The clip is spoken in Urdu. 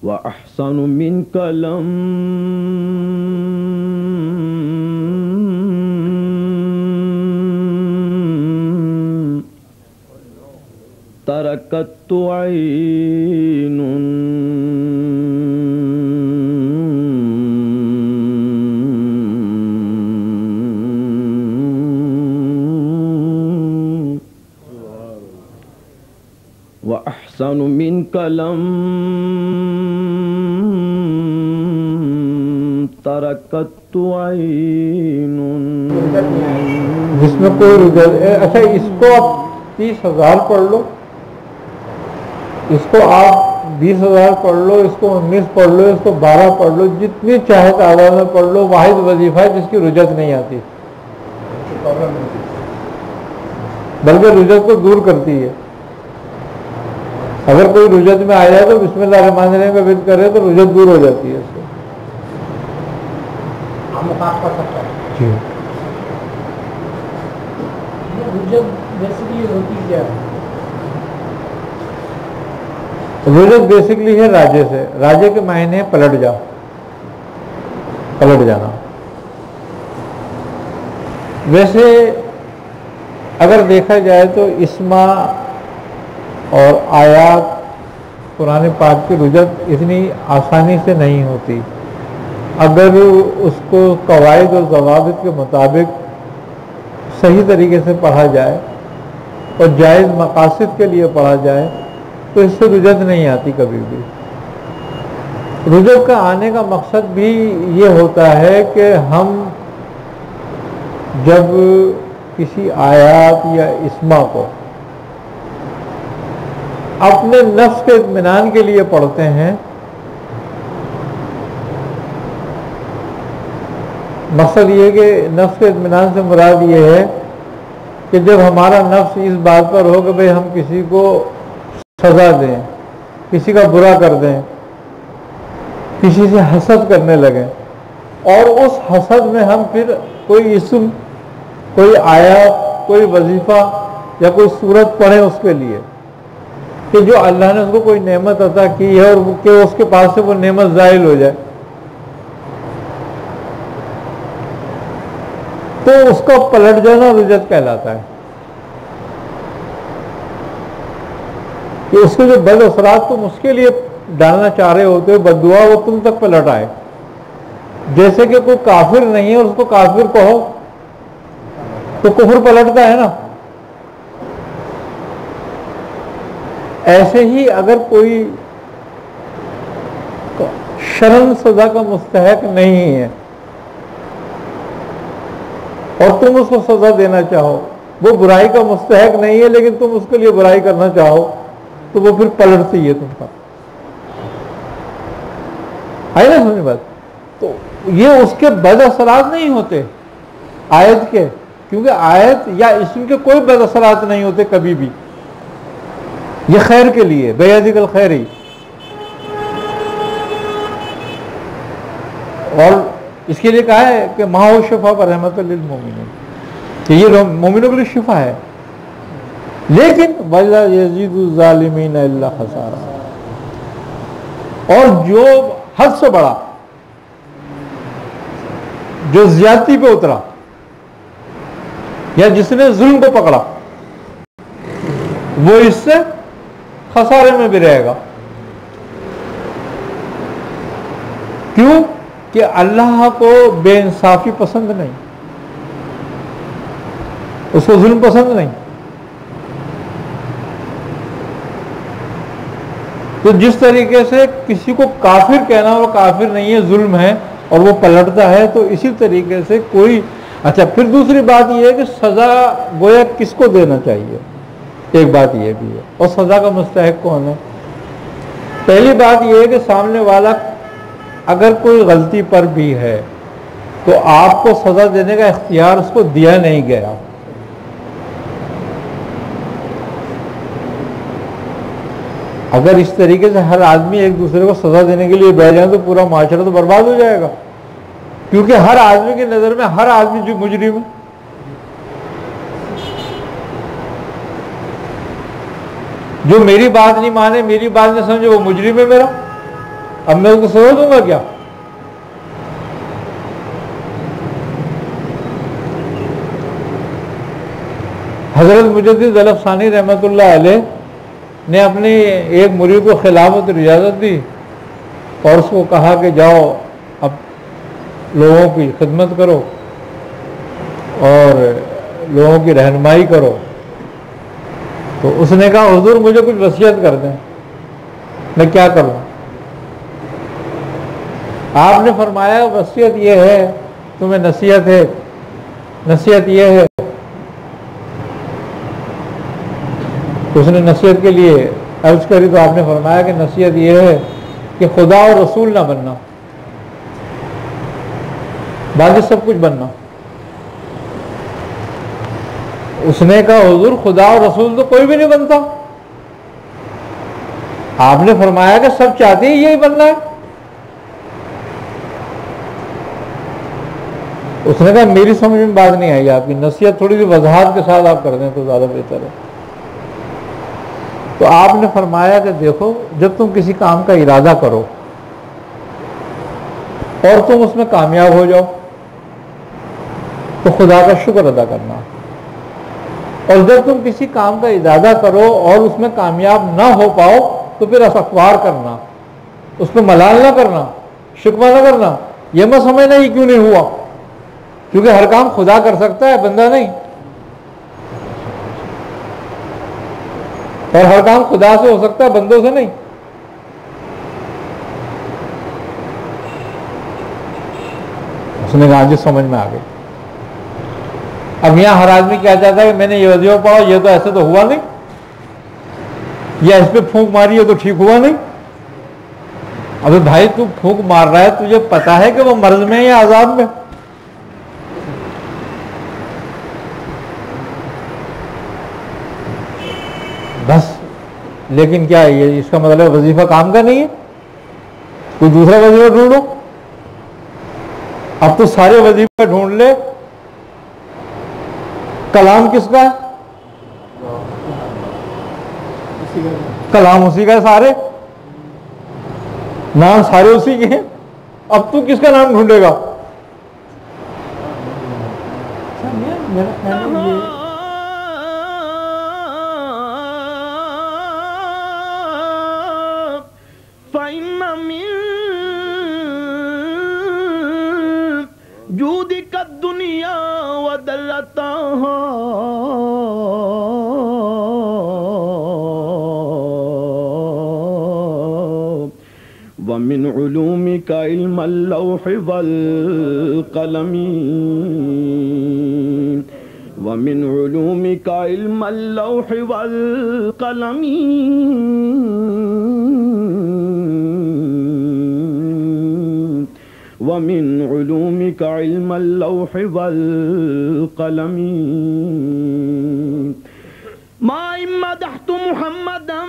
وأحسن منك لم تركت عين وأحسن منك لم تركت عين. جس میں کوئی اچھا اس کو آپ 30,000 پڑھ لو، اس کو آپ 20,000 پڑھ لو، اس کو 19 پڑھ لو، اس کو 12 پڑھ لو، جتنی چاہے تعداد میں پڑھ لو، واحد وظیفہ ہے جس کی رجت نہیں آتی، بلکہ رجت کو دور کرتی ہے. اگر کوئی رجت میں آ جائے تو بسم اللہ الرحمن الرحیم کا ورد کرے تو رجت دور ہو جاتی ہے اس سے. جی رجت بیسکلی ہے راجے سے. راجے کے معنی پلٹ جا، پلٹ جانا. ویسے اگر دیکھا جائے تو اسما اور آیات قرآن پاک کی رجت اتنی آسانی سے نہیں ہوتی. اگر اس کو قواعد اور ضوابط کے مطابق صحیح طریقے سے پڑھا جائے اور جائز مقاصد کے لیے پڑھا جائے تو اس سے رجت نہیں آتی کبھی بھی. رجت کا آنے کا مقصد بھی یہ ہوتا ہے کہ ہم جب کسی آیات یا اسما کو اپنے نفس کے اطمینان کے لیے پڑھتے ہیں، مقصد یہ کہ نفس کے اطمینان سے مراد یہ ہے کہ جب ہمارا نفس اس بات پر ہو کہ بھئی ہم کسی کو سزا دیں، کسی کا برا کر دیں، کسی سے حسد کرنے لگیں، اور اس حسد میں ہم پھر کوئی اسم، کوئی آیات، کوئی وظیفہ یا کوئی صورت پڑھیں اس کے لیے کہ جو اللہ نے اس کو کوئی نعمت عطا کی ہے اور کہ اس کے پاس سے وہ نعمت زائل ہو جائے، تو اس کا پلٹ جانا رجت کہلاتا ہے. کہ اس کے جو بد اثرات تم اس کے لیے ڈالنا چاہ رہے ہوتے ہو، بد دعا، وہ تم تک پلٹ آئے. جیسے کہ کوئی کافر نہیں ہے اور اس کو کافر کہو تو کفر پلٹتا ہے نا. ایسے ہی اگر کوئی شرم سزا کا مستحق نہیں ہے اور تم اس کو سزا دینا چاہو، وہ برائی کا مستحق نہیں ہے لیکن تم اس کے لیے برائی کرنا چاہو، تو وہ پھر پلٹتی ہے تم کا. آئی نا سمجھ بات؟ تو یہ اس کے بد اثرات نہیں ہوتے آیت کے، کیونکہ آیت یا اسم کے کوئی بد اثرات نہیں ہوتے کبھی بھی. یہ خیر کے لیے، بیعدک الخیری. اور اس کے لیے کہا ہے کہ ماحول شفا پر رحمت للمومنین، کہ یہ مومنوں کے لیے شفا ہے. لیکن وَلَا يَزِيدُ الظَّالِمِينَ إِلَّا خَسَارًا. اور جو حد سے بڑا، جو زیادتی پہ اترا یا جس نے ظلم کو پکڑا، وہ اس سے خسارے میں بھی رہے گا. کیوں؟ کہ اللہ کو بے انصافی پسند نہیں، اس کو ظلم پسند نہیں. تو جس طریقے سے کسی کو کافر کہنا وہ کافر نہیں ہے، ظلم ہے اور وہ پلٹتا ہے، تو اسی طریقے سے کوئی. اچھا، پھر دوسری بات یہ ہے کہ سزا گویا کس کو دینا چاہیے، ایک بات یہ بھی ہے. اور سزا کا مستحق کون ہے؟ پہلی بات یہ ہے کہ سامنے والا اگر کوئی غلطی پر بھی ہے تو آپ کو سزا دینے کا اختیار اس کو دیا نہیں گیا. اگر اس طریقے سے ہر آدمی ایک دوسرے کو سزا دینے کے لیے بیٹھ جائے تو پورا معاشرہ تو برباد ہو جائے گا، کیونکہ ہر آدمی کی نظر میں ہر آدمی جو مجرم ہے. جو میری بات نہیں مانے، میری بات نہیں سمجھے، وہ مجرم ہے میرا. اب میں اس کو سزا دوں گا کیا؟ حضرت مجدد علف ثانی رحمۃ اللہ علیہ نے اپنی ایک مرید کو خلافت اور اجازت دی اور اس کو کہا کہ جاؤ اب لوگوں کی خدمت کرو اور لوگوں کی رہنمائی کرو. تو اس نے کہا حضور مجھے کچھ وصیت کر دیں، میں کیا کروں؟ آپ نے فرمایا وصیت یہ ہے، تمہیں نصیحت ہے، نصیحت یہ ہے. اس نے نصیحت کے لیے عرض کری تو آپ نے فرمایا کہ نصیحت یہ ہے کہ خدا اور رسول نہ بننا، باقی سب کچھ بننا. اس نے کہا حضور خدا اور رسول تو کوئی بھی نہیں بنتا. آپ نے فرمایا کہ سب چاہتے ہیں یہی بننا ہے. اس نے کہا میری سمجھ میں بات نہیں آئی، آپ کی نصیحت تھوڑی سی وضاحت کے ساتھ آپ کر دیں تو زیادہ بہتر ہے. تو آپ نے فرمایا کہ دیکھو جب تم کسی کام کا ارادہ کرو اور تم اس میں کامیاب ہو جاؤ تو خدا کا شکر ادا کرنا، اور جب تم کسی کام کا ارادہ کرو اور اس میں کامیاب نہ ہو پاؤ تو پھر استغفار کرنا، اس پہ ملال نہ کرنا، شکوہ نہ کرنا، یہ مت سمجھنا یہ کیوں نہیں ہوا، کیونکہ ہر کام خدا کر سکتا ہے، بندہ نہیں. اور ہر کام خدا سے ہو سکتا ہے، بندوں سے نہیں. اس نے کہا جی سمجھ میں آ گئی. اب یہاں ہر آدمی کیا چاہتا ہے کہ میں نے یہ وظیفہ پڑھا، یہ تو ایسے تو ہوا نہیں، یا اس پہ پھونک ماری ہے تو ٹھیک ہوا نہیں. ابھی بھائی تو پھونک مار رہا ہے، تجھے پتا ہے کہ وہ مرض میں ہے یا عذاب میں؟ بس لیکن کیا ہے یہ اس کا مطلب وظیفہ کام کا نہیں ہے؟ کوئی دوسرا وظیفہ ڈھونڈو. اب تو سارے وظیفے ڈھونڈ لے، کلام کس کا ہے؟ کلام اسی کا ہے، سارے نام سارے اسی کے ہیں. اب تو کس کا نام ڈھونڈے گا؟ فإن من جودك الدنيا وذلتها ومن علومك علم اللوح والقلم ومن علومك علم اللوح والقلم ومن علومك علم اللوح والقلم ما إن مدحت محمدا